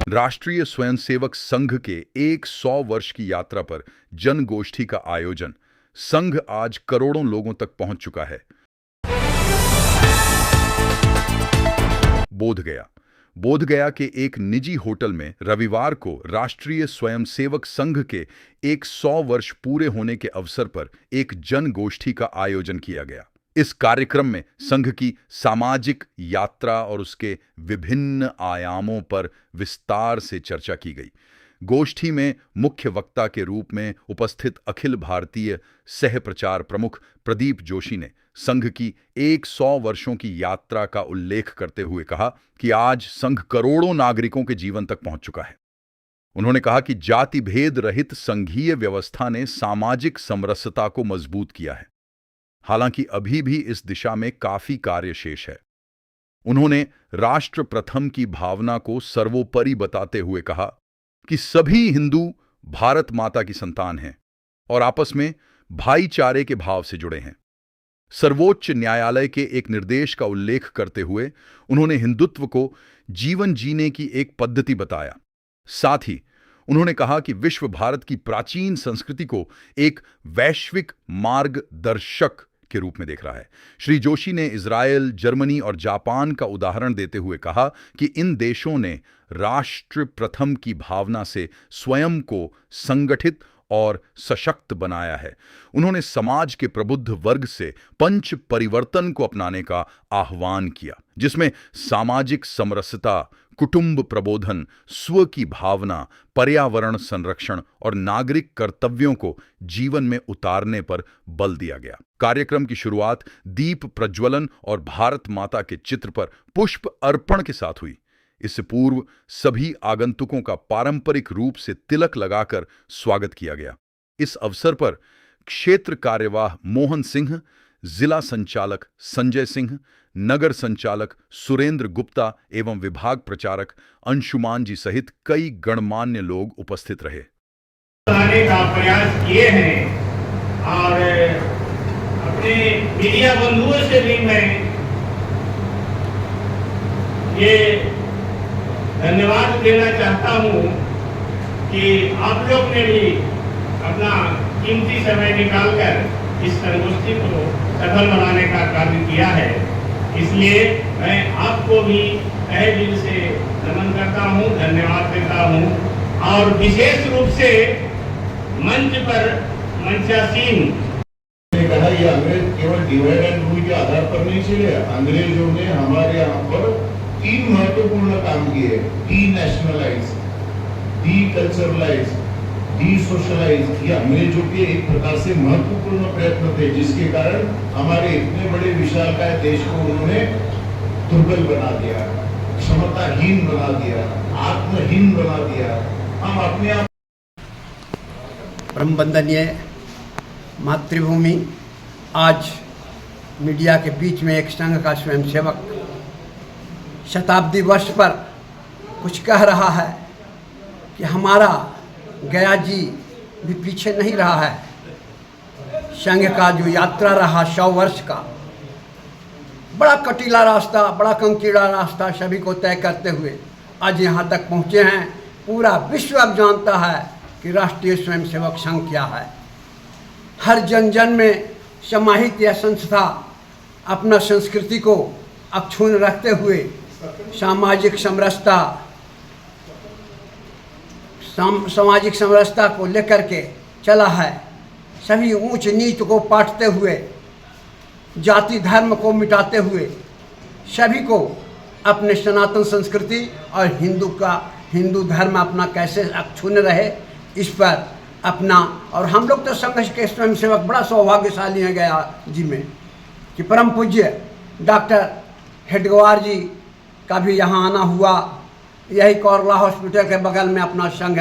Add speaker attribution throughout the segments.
Speaker 1: राष्ट्रीय स्वयंसेवक संघ के 100 वर्ष की यात्रा पर जनगोष्ठी का आयोजन। संघ आज करोड़ों लोगों तक पहुंच चुका है। बोधगया के एक निजी होटल में रविवार को राष्ट्रीय स्वयंसेवक संघ के 100 वर्ष पूरे होने के अवसर पर एक जनगोष्ठी का आयोजन किया गया। इस कार्यक्रम में संघ की सामाजिक यात्रा और उसके विभिन्न आयामों पर विस्तार से चर्चा की गई। गोष्ठी में मुख्य वक्ता के रूप में उपस्थित अखिल भारतीय सह प्रचार प्रमुख प्रदीप जोशी ने संघ की 100 वर्षों की यात्रा का उल्लेख करते हुए कहा कि आज संघ करोड़ों नागरिकों के जीवन तक पहुंच चुका है। उन्होंने कहा कि जाति भेद रहित संघीय व्यवस्था ने सामाजिक समरसता को मजबूत किया है। हालांकि अभी भी इस दिशा में काफी कार्य शेष है। उन्होंने राष्ट्र प्रथम की भावना को सर्वोपरि बताते हुए कहा कि सभी हिंदू भारत माता की संतान हैं और आपस में भाईचारे के भाव से जुड़े हैं। सर्वोच्च न्यायालय के एक निर्देश का उल्लेख करते हुए उन्होंने हिंदुत्व को जीवन जीने की एक पद्धति बताया। साथ ही उन्होंने कहा कि विश्व भारत की प्राचीन संस्कृति को एक वैश्विक मार्गदर्शक के रूप में देख रहा है। श्री जोशी ने इजरायल, जर्मनी और जापान का उदाहरण देते हुए कहा कि इन देशों ने राष्ट्र प्रथम की भावना से स्वयं को संगठित और सशक्त बनाया है। उन्होंने समाज के प्रबुद्ध वर्ग से पंच परिवर्तन को अपनाने का आह्वान किया, जिसमें सामाजिक समरसता, कुटुंब प्रबोधन, स्व की भावना, पर्यावरण संरक्षण और नागरिक कर्तव्यों को जीवन में उतारने पर बल दिया गया। कार्यक्रम की शुरुआत दीप प्रज्वलन और भारत माता के चित्र पर पुष्प अर्पण के साथ हुई। इससे पूर्व सभी आगंतुकों का पारंपरिक रूप से तिलक लगाकर स्वागत किया गया। इस अवसर पर क्षेत्र कार्यवाह मोहन सिंह, जिला संचालक संजय सिंह, नगर संचालक सुरेंद्र गुप्ता एवं विभाग प्रचारक अंशुमान जी सहित कई गणमान्य लोग उपस्थित रहे।
Speaker 2: लाने का प्रयास किए हैं और अपने मीडिया बंधुओं से भी मैं ये धन्यवाद देना चाहता हूँ कि आप लोग ने भी अपना कीमती समय निकालकर इस संगोष्ठी को सफल बनाने का कार्य किया है। इसलिए मैं आपको भी तहे दिल से नमन करता हूँ, धन्यवाद देता हूँ और विशेष रूप से मंच पर मंचासीन
Speaker 3: ने कहा यह अंग्रेज केवल डिवाइड एंड रूल के आधार पर नहीं चले। अंग्रेजों ने हमारे यहाँ पर 3 महत्वपूर्ण काम किए: denationalize, deculturalize, desocialize. ये अंग्रेजों के एक प्रकार से महत्वपूर्ण प्रयत्न थे, जिसके कारण हमारे इतने बड़े विशालकाय देश को उन्होंने दुर्बल बना दिया, क्षमताहीन बना दिया, आत्महीन बना दिया। हम अपने आप
Speaker 4: परम वंदनीय मातृभूमि आज मीडिया के बीच में एक संघ का स्वयंसेवक शताब्दी वर्ष पर कुछ कह रहा है कि हमारा गया जी भी पीछे नहीं रहा है। संघ का जो यात्रा रहा 100 वर्ष का, बड़ा कटीला रास्ता, बड़ा कंकीड़ा रास्ता सभी को तय करते हुए आज यहाँ तक पहुँचे हैं। पूरा विश्व अब जानता है कि राष्ट्रीय स्वयंसेवक संघ क्या है। हर जन जन में समाहित यह संस्था अपना संस्कृति को अक्षुण्ण रखते हुए सामाजिक समरसता को लेकर के चला है। सभी ऊंच नीच को पाटते हुए, जाति धर्म को मिटाते हुए सभी को अपने सनातन संस्कृति और हिंदू धर्म अपना कैसे अक्षुण्ण रहे, इस पर अपना। और हम लोग तो संघ के स्वयंसेवक बड़ा सौभाग्यशाली हैं गया जी में कि परम पूज्य डॉक्टर हेडगेवार जी का भी यहाँ आना हुआ। यही कोरला हॉस्पिटल के बगल में अपना संघ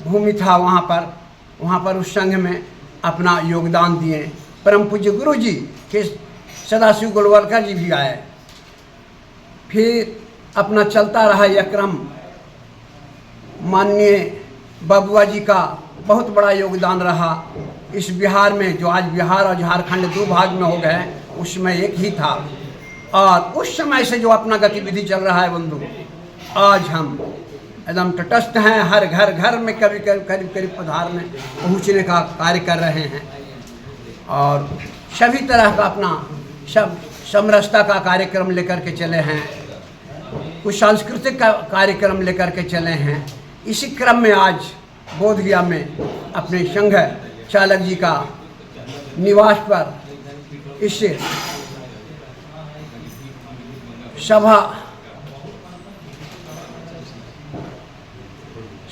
Speaker 4: भूमि था, वहाँ पर उस संघ में अपना योगदान दिए। परम पूज्य गुरु जी के सदाशिव गोलवलकर जी भी आए। फिर अपना चलता रहा यह क्रम। माननीय बबुआ जी का बहुत बड़ा योगदान रहा इस बिहार में, जो आज बिहार और झारखंड 2 भाग में हो गए, उसमें एक ही था। और उस समय से जो अपना गतिविधि चल रहा है बंधु, आज हम एकदम तटस्थ हैं, हर घर घर में करीब करीब पधारने पहुँचने का कार्य कर रहे हैं और सभी तरह का अपना समरसता का कार्यक्रम लेकर के चले हैं, कुछ सांस्कृतिक कार्यक्रम लेकर के चले हैं। इसी क्रम में आज बोधगया में अपने संघ चालक जी का निवास पर इस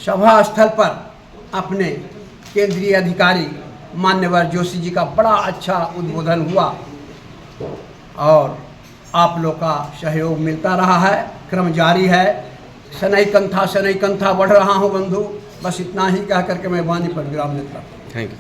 Speaker 4: सभा स्थल पर अपने केंद्रीय अधिकारी मान्यवर जोशी जी का बड़ा अच्छा उद्बोधन हुआ और आप लोग का सहयोग मिलता रहा है, क्रम जारी है। सनई कंथा बढ़ रहा हूँ बंधु, बस इतना ही कह करके मैं वाणी पर विराम देता हूँ।
Speaker 5: Thank you.